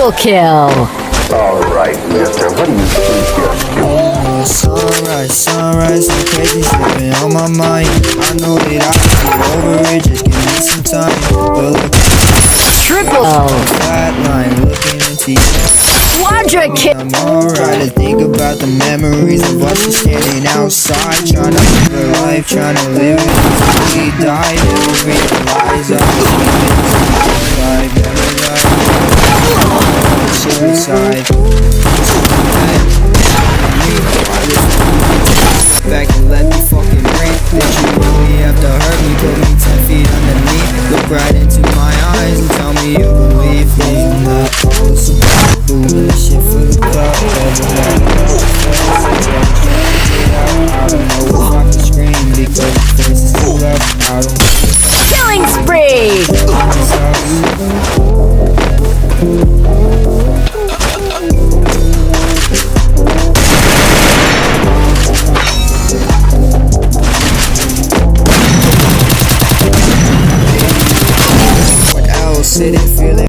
Triple kill. Alright, mister, what do you think you're Sunrise, sunrise, some crazy slipping on my mind. I know that I can get over it, just give me some time. But look, Triple flatline, looking into you. Quadra kill. I'm alright to think about the memories of us just standing outside, trying to live a life, trying to live it before we die. Never realize I was living never life, suicide. Back and let me fucking breathe. That you really have to hurt me, put me 10 feet underneath. Look right into my eyes and tell me you believe me. I'm not supposed to doing this shit for the club. I don't know if I can scream because the voice is too loud. I don't know. Killing spree. What else? Sitting feeling.